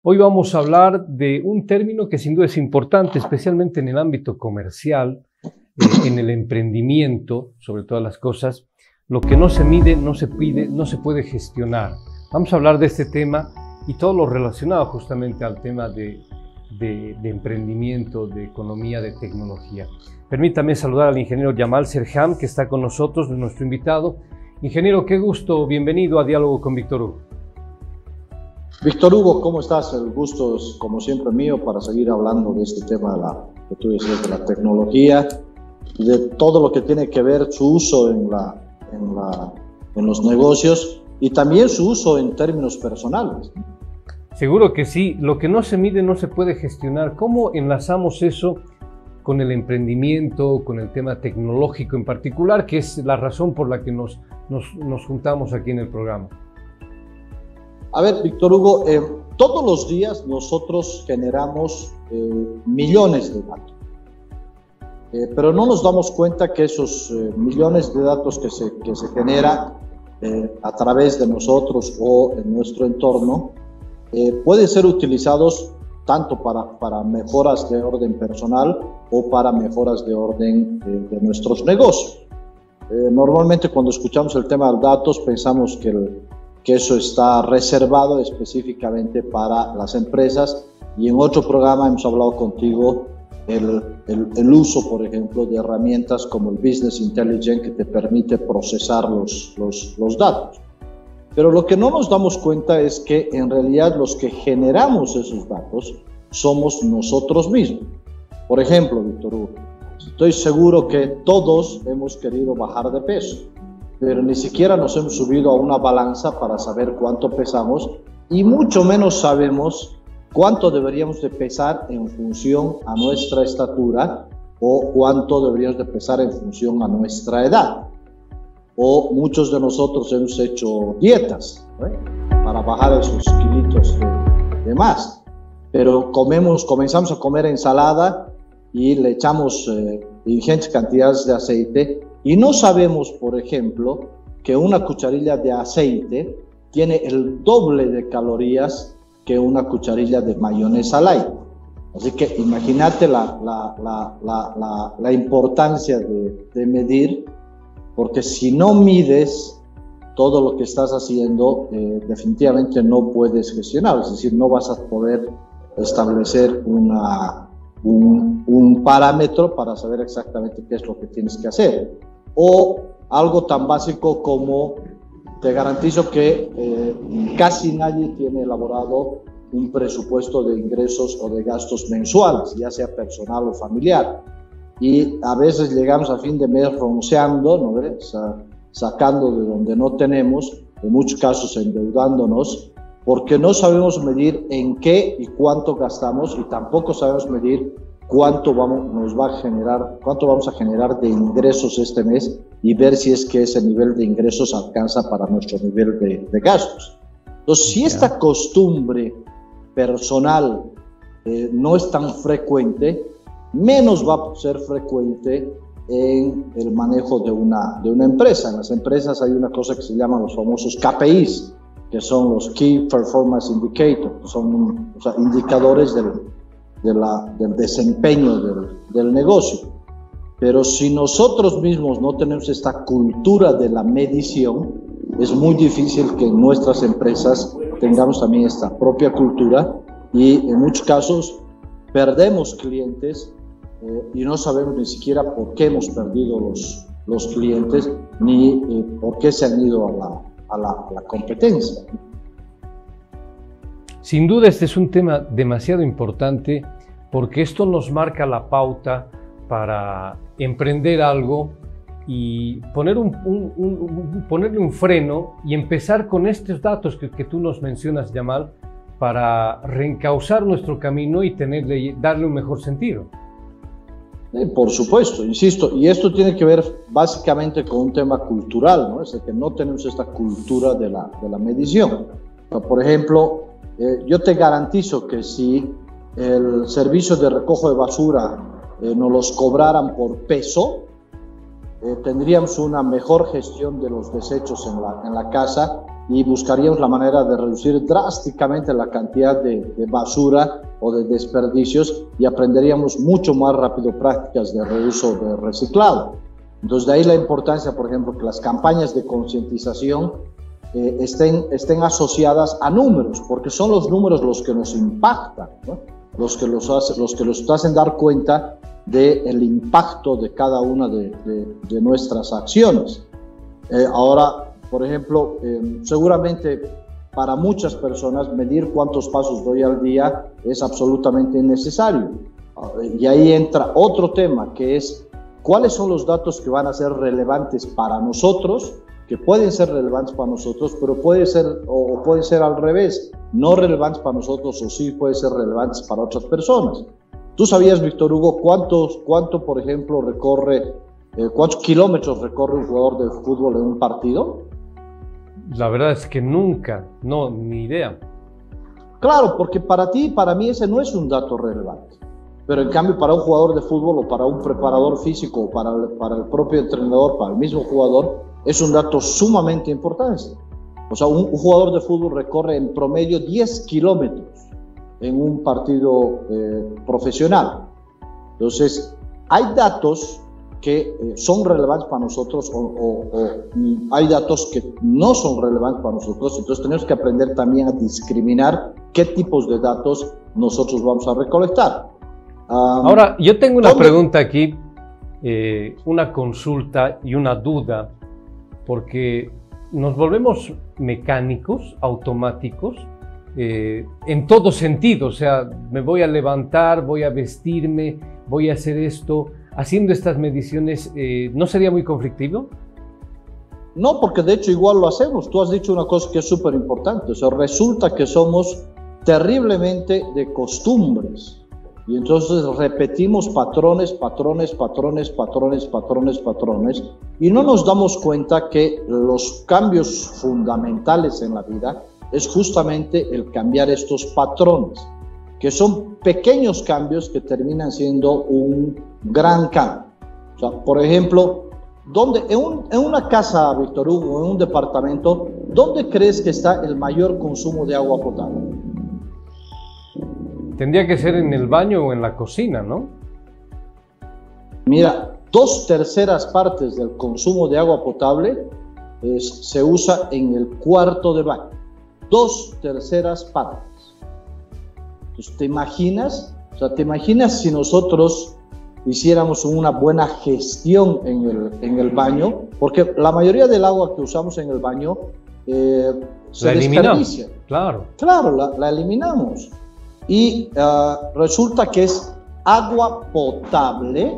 Hoy vamos a hablar de un término que sin duda es importante, especialmente en el ámbito comercial, en el emprendimiento, sobre todas las cosas. Lo que no se mide, no se pide, no se puede gestionar. Vamos a hablar de este tema y todo lo relacionado justamente al tema de emprendimiento, de economía, de tecnología. Permítame saludar al ingeniero Yamal Serham, que está con nosotros, nuestro invitado. Ingeniero, qué gusto, bienvenido a Diálogo con Víctor Hugo. Víctor Hugo, ¿cómo estás? El gusto es, como siempre, mío para seguir hablando de este tema que tú decías, de la tecnología y de todo lo que tiene que ver su uso en los negocios y también su uso en términos personales. Seguro que sí. Lo que no se mide no se puede gestionar. ¿Cómo enlazamos eso con el emprendimiento, con el tema tecnológico en particular, que es la razón por la que nos juntamos aquí en el programa? A ver, Víctor Hugo, todos los días nosotros generamos millones de datos, pero no nos damos cuenta que esos millones de datos que se generan a través de nosotros o en nuestro entorno pueden ser utilizados tanto para mejoras de orden personal o para mejoras de orden de nuestros negocios. Normalmente cuando escuchamos el tema de datos pensamos que eso está reservado específicamente para las empresas, y en otro programa hemos hablado contigo el uso, por ejemplo, de herramientas como el Business Intelligence, que te permite procesar los datos. Pero lo que no nos damos cuenta es que en realidad los que generamos esos datos somos nosotros mismos. Por ejemplo, Víctor Hugo, estoy seguro que todos hemos querido bajar de peso, pero ni siquiera nos hemos subido a una balanza para saber cuánto pesamos, y mucho menos sabemos cuánto deberíamos de pesar en función a nuestra estatura o cuánto deberíamos de pesar en función a nuestra edad. O muchos de nosotros hemos hecho dietas para bajar esos kilitos de más, pero comenzamos a comer ensalada y le echamos ingentes cantidades de aceite, y no sabemos, por ejemplo, que una cucharilla de aceite tiene el doble de calorías que una cucharilla de mayonesa light. Así que imagínate la importancia de medir, porque si no mides todo lo que estás haciendo, definitivamente no puedes gestionar, es decir, no vas a poder establecer un parámetro para saber exactamente qué es lo que tienes que hacer. O algo tan básico como, te garantizo que casi nadie tiene elaborado un presupuesto de ingresos o de gastos mensuales, ya sea personal o familiar. Y a veces llegamos a fin de mes ronceando, ¿no ves? Sacando de donde no tenemos, en muchos casos endeudándonos, porque no sabemos medir en qué y cuánto gastamos, y tampoco sabemos medir cuánto vamos a generar de ingresos este mes, y ver si es que ese nivel de ingresos alcanza para nuestro nivel de gastos. Entonces, si esta costumbre personal no es tan frecuente, menos va a ser frecuente en el manejo de una empresa. En las empresas hay una cosa que se llaman los famosos KPIs, que son los Key Performance Indicators, que son indicadores del desempeño del negocio. Pero si nosotros mismos no tenemos esta cultura de la medición, es muy difícil que en nuestras empresas tengamos también esta propia cultura, y en muchos casos perdemos clientes y no sabemos ni siquiera por qué hemos perdido los clientes, ni por qué se han ido a la competencia. Sin duda este es un tema demasiado importante, porque esto nos marca la pauta para emprender algo y ponerle un freno y empezar con estos datos que tú nos mencionas, Yamal, para reencauzar nuestro camino y darle un mejor sentido. Por supuesto, insisto, y esto tiene que ver básicamente con un tema cultural, ¿no? Es de que no tenemos esta cultura de la medición. Por ejemplo, yo te garantizo que si el servicio de recojo de basura nos los cobraran por peso, tendríamos una mejor gestión de los desechos en la casa, y buscaríamos la manera de reducir drásticamente la cantidad de basura o de desperdicios y aprenderíamos mucho más rápido prácticas de reuso, de reciclado. Entonces de ahí la importancia, por ejemplo, que las campañas de concientización estén asociadas a números, porque son los números los que nos impactan, ¿no? los que nos hacen dar cuenta del impacto de cada una de nuestras acciones. Ahora, por ejemplo, seguramente para muchas personas medir cuántos pasos doy al día es absolutamente innecesario. Y ahí entra otro tema, que es cuáles son los datos que van a ser relevantes para nosotros, que pueden ser relevantes para nosotros, pero puede ser al revés, no relevantes para nosotros o sí pueden ser relevantes para otras personas. ¿Tú sabías, Víctor Hugo, cuánto por ejemplo, cuántos kilómetros recorre un jugador de fútbol en un partido? La verdad es que nunca, no, ni idea. Claro, porque para ti y para mí ese no es un dato relevante. Pero en cambio para un jugador de fútbol o para un preparador físico o para el propio entrenador, para el mismo jugador, es un dato sumamente importante. O sea, un jugador de fútbol recorre en promedio 10 kilómetros en un partido profesional. Entonces, hay datos que son relevantes para nosotros o hay datos que no son relevantes para nosotros. Entonces, tenemos que aprender también a discriminar qué tipos de datos nosotros vamos a recolectar. Ahora, yo tengo una pregunta aquí, una consulta y una duda, porque nos volvemos mecánicos, automáticos, en todo sentido. O sea, me voy a levantar, voy a vestirme, voy a hacer esto, haciendo estas mediciones, ¿no sería muy conflictivo? No, porque de hecho igual lo hacemos. Tú has dicho una cosa que es súper importante. O sea, resulta que somos terriblemente de costumbres. Y entonces repetimos patrones, y no nos damos cuenta que los cambios fundamentales en la vida es justamente el cambiar estos patrones, que son pequeños cambios que terminan siendo un gran cambio. O sea, por ejemplo, en una casa, Víctor Hugo, en un departamento, ¿dónde crees que está el mayor consumo de agua potable? Tendría que ser en el baño o en la cocina, ¿no? Mira, 2/3 partes del consumo de agua potable se usa en el cuarto de baño. 2/3 partes. Entonces, ¿te imaginas? O sea, ¿te imaginas si nosotros hiciéramos una buena gestión en el baño? Porque la mayoría del agua que usamos en el baño se desperdicia. Claro, la eliminamos. Y resulta que es agua potable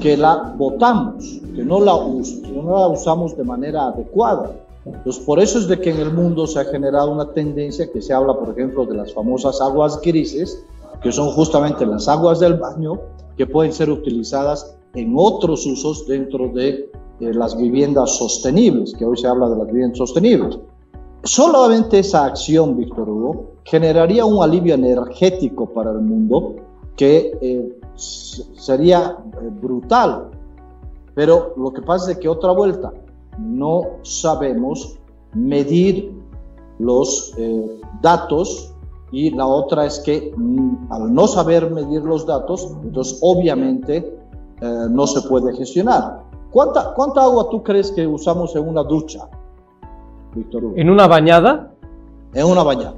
que la botamos, que no la usamos de manera adecuada. Entonces, por eso es de que en el mundo se ha generado una tendencia que se habla, por ejemplo, de las famosas aguas grises, que son justamente las aguas del baño que pueden ser utilizadas en otros usos dentro de las viviendas sostenibles, que hoy se habla de las viviendas sostenibles. Solamente esa acción, Víctor Hugo, generaría un alivio energético para el mundo que sería brutal. Pero lo que pasa es que otra vuelta, no sabemos medir los datos, y la otra es que al no saber medir los datos, entonces obviamente no se puede gestionar. ¿Cuánta agua tú crees que usamos en una ducha, Víctor Hugo? ¿En una bañada? En una bañada.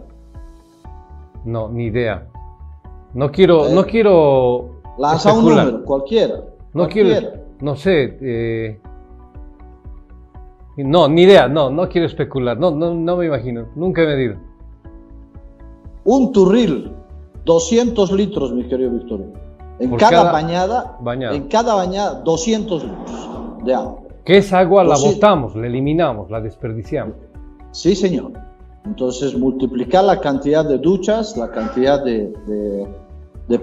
No, ni idea. No quiero lanza un número, cualquiera. No sé. No, ni idea. No quiero especular. No me imagino. Nunca he medido. Un turril, 200 litros, mi querido Víctor Hugo. En cada bañada, 200 litros de agua. ¿Qué es agua? La botamos, la eliminamos, la desperdiciamos. Sí, señor. Entonces, multiplicar la cantidad de duchas, la cantidad de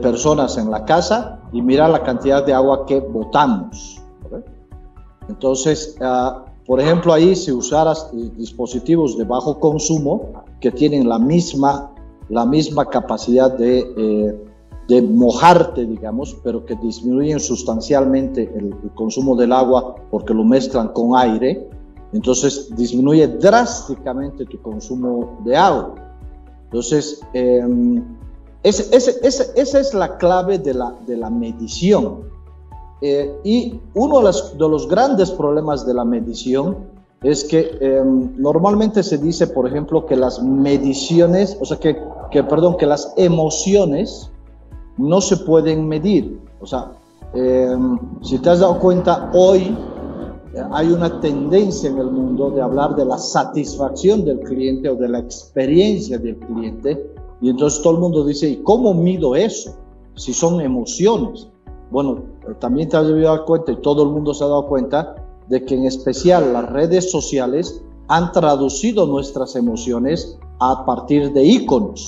personas en la casa y mirar la cantidad de agua que botamos. ¿Correcto? Entonces, por ejemplo, ahí si usaras dispositivos de bajo consumo que tienen la misma capacidad de mojarte, digamos, pero que disminuyen sustancialmente el consumo del agua porque lo mezclan con aire, entonces disminuye drásticamente tu consumo de agua. Entonces, esa es la clave de la medición. Y uno de los grandes problemas de la medición es que normalmente se dice, por ejemplo, que las mediciones, o sea, que las emociones no se pueden medir. O sea, si te has dado cuenta, hoy hay una tendencia en el mundo de hablar de la satisfacción del cliente o de la experiencia del cliente, y entonces todo el mundo dice, ¿y cómo mido eso? Si son emociones. Bueno, también te has debido dar cuenta, y todo el mundo se ha dado cuenta, de que en especial las redes sociales han traducido nuestras emociones a partir de íconos.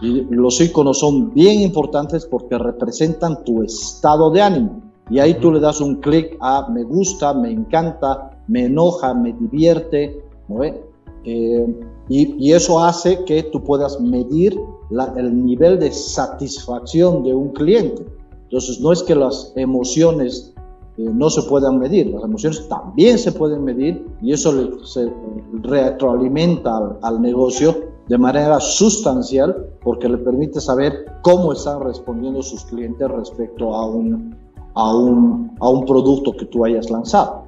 Y los íconos son bien importantes porque representan tu estado de ánimo. Y ahí tú le das un clic a me gusta, me encanta, me enoja, me divierte, ¿no? Y eso hace que tú puedas medir el nivel de satisfacción de un cliente. Entonces, no es que las emociones no se puedan medir, las emociones también se pueden medir, y eso se retroalimenta al negocio de manera sustancial, porque le permite saber cómo están respondiendo sus clientes respecto a un producto que tú hayas lanzado.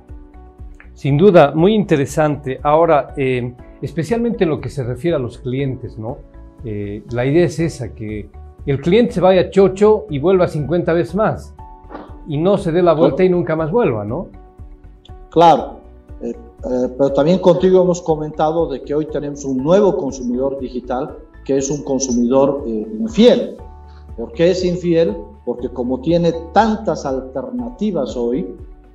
Sin duda, muy interesante. Ahora, especialmente en lo que se refiere a los clientes, ¿no? La idea es esa, que el cliente se vaya chocho y vuelva 50 veces más, y no se dé la vuelta y nunca más vuelva, ¿no? Claro, pero también contigo hemos comentado de que hoy tenemos un nuevo consumidor digital, que es un consumidor infiel. ¿Por qué es infiel? Porque como tiene tantas alternativas hoy,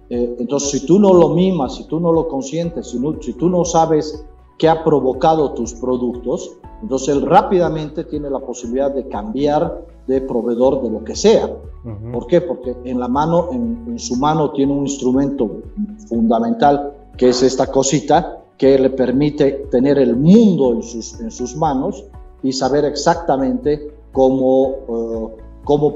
entonces si tú no lo mimas, si tú no lo consientes, si tú no sabes qué ha provocado tus productos, entonces él rápidamente tiene la posibilidad de cambiar de proveedor de lo que sea. Uh-huh. ¿Por qué? Porque en su mano tiene un instrumento fundamental, que es esta cosita que le permite tener el mundo en sus manos y saber exactamente cómo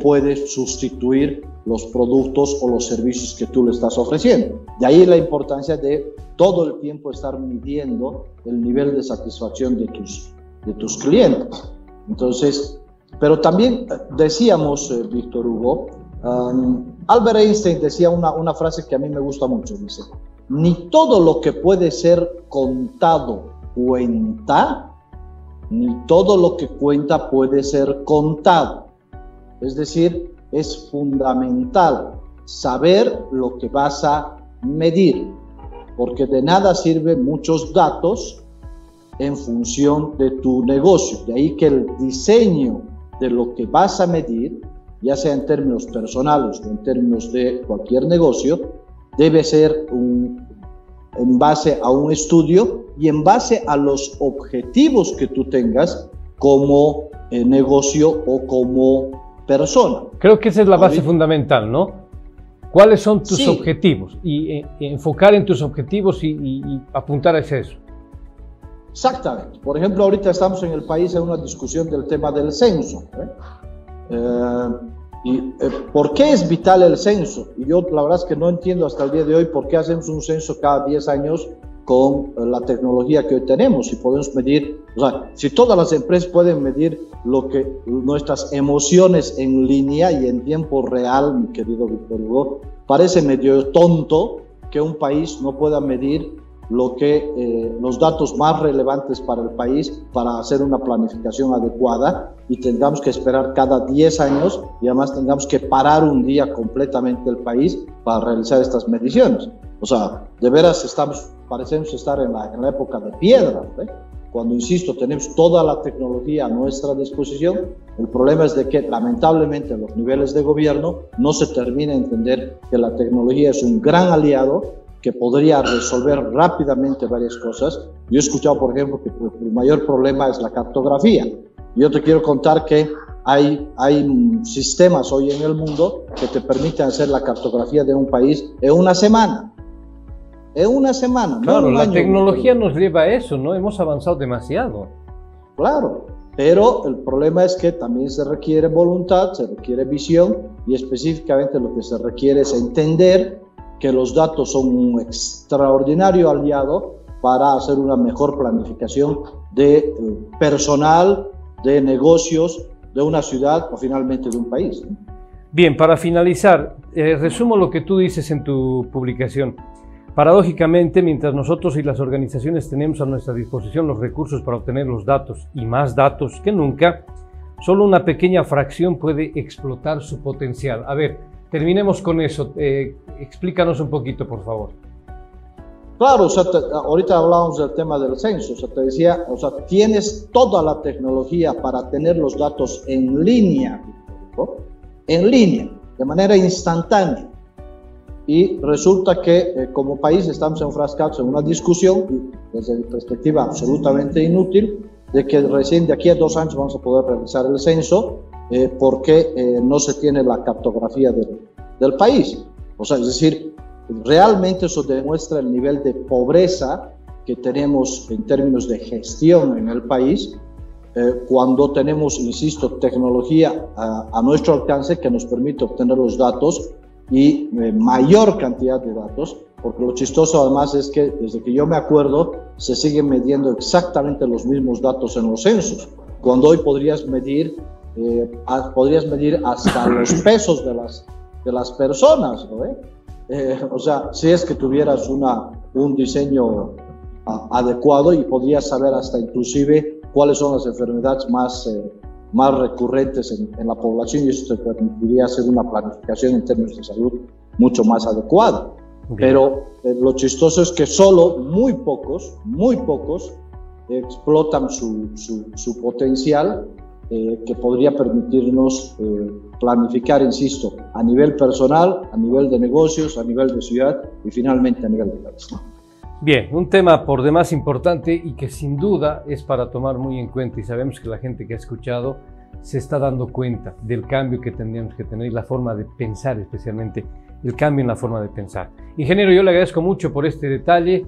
puede sustituir los productos o los servicios que tú le estás ofreciendo. De ahí la importancia de todo el tiempo estar midiendo el nivel de satisfacción de tus clientes. Entonces, pero también decíamos, Víctor Hugo, Albert Einstein decía una frase que a mí me gusta mucho, dice, ni todo lo que puede ser contado cuenta, ni todo lo que cuenta puede ser contado. Es decir, es fundamental saber lo que vas a medir, porque de nada sirven muchos datos en función de tu negocio. De ahí que el diseño de lo que vas a medir, ya sea en términos personales o en términos de cualquier negocio, debe ser en base a un estudio y en base a los objetivos que tú tengas como negocio o como persona. Creo que esa es la base fundamental, ¿no? ¿Cuáles son tus objetivos? Y enfocar en tus objetivos y apuntar hacia eso. Exactamente. Por ejemplo, ahorita estamos en el país en una discusión del tema del censo. ¿Por qué es vital el censo? Y yo la verdad es que no entiendo hasta el día de hoy por qué hacemos un censo cada 10 años con la tecnología que hoy tenemos, y podemos medir, o sea, si todas las empresas pueden medir nuestras emociones en línea y en tiempo real, mi querido Víctor Hugo, parece medio tonto que un país no pueda medir los datos más relevantes para el país para hacer una planificación adecuada, y tengamos que esperar cada 10 años y además tengamos que parar un día completamente el país para realizar estas mediciones. O sea, de veras parecemos estar en la época de piedra, cuando, insisto, tenemos toda la tecnología a nuestra disposición. El problema es de que lamentablemente en los niveles de gobierno no se termina de entender que la tecnología es un gran aliado que podría resolver rápidamente varias cosas. Yo he escuchado, por ejemplo, que el mayor problema es la cartografía. Yo te quiero contar que hay sistemas hoy en el mundo que te permiten hacer la cartografía de un país en una semana. En una semana. Claro, la tecnología nos lleva a eso, ¿no? Hemos avanzado demasiado. Claro, pero el problema es que también se requiere voluntad, se requiere visión, y específicamente lo que se requiere es entender que los datos son un extraordinario aliado para hacer una mejor planificación de personal, de negocios, de una ciudad o finalmente de un país. Bien, para finalizar, resumo lo que tú dices en tu publicación. Paradójicamente, mientras nosotros y las organizaciones tenemos a nuestra disposición los recursos para obtener los datos y más datos que nunca, solo una pequeña fracción puede explotar su potencial. A ver, terminemos con eso. Explícanos un poquito, por favor. Claro, o sea, ahorita hablábamos del tema del censo, o sea, te decía, o sea, tienes toda la tecnología para tener los datos en línea, ¿no? En línea, de manera instantánea. Y resulta que como país estamos enfrascados en una discusión, desde mi perspectiva absolutamente inútil, de que recién de aquí a 2 años vamos a poder realizar el censo porque no se tiene la cartografía del país. O sea, es decir, realmente eso demuestra el nivel de pobreza que tenemos en términos de gestión en el país cuando tenemos, insisto, tecnología a nuestro alcance que nos permite obtener los datos y mayor cantidad de datos, porque lo chistoso además es que desde que yo me acuerdo se siguen midiendo exactamente los mismos datos en los censos, cuando hoy podrías medir hasta los pesos de las personas, ¿no? O sea, si es que tuvieras un diseño adecuado y podrías saber hasta inclusive cuáles son las enfermedades más recurrentes en la población, y eso te permitiría hacer una planificación en términos de salud mucho más adecuada. Okay. Pero lo chistoso es que solo muy pocos explotan su potencial que podría permitirnos planificar, insisto, a nivel personal, a nivel de negocios, a nivel de ciudad y finalmente a nivel de país. Bien, un tema por demás importante y que sin duda es para tomar muy en cuenta, y sabemos que la gente que ha escuchado se está dando cuenta del cambio que tendríamos que tener y la forma de pensar, especialmente el cambio en la forma de pensar. Ingeniero, yo le agradezco mucho por este detalle,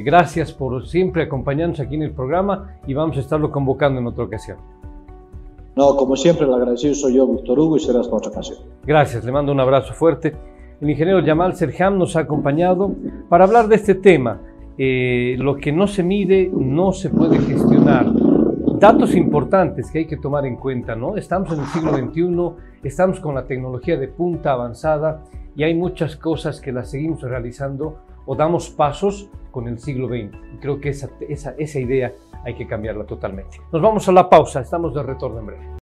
gracias por siempre acompañarnos aquí en el programa y vamos a estarlo convocando en otra ocasión. No, como siempre, el agradecido soy yo, Víctor Hugo, y será hasta otra ocasión. Gracias, le mando un abrazo fuerte. El ingeniero Yamal Serham nos ha acompañado para hablar de este tema. Lo que no se mide no se puede gestionar. Datos importantes que hay que tomar en cuenta, ¿no? Estamos en el siglo XXI, estamos con la tecnología de punta avanzada y hay muchas cosas que las seguimos realizando o damos pasos con el siglo XX. Y creo que esa idea hay que cambiarla totalmente. Nos vamos a la pausa, estamos de retorno en breve.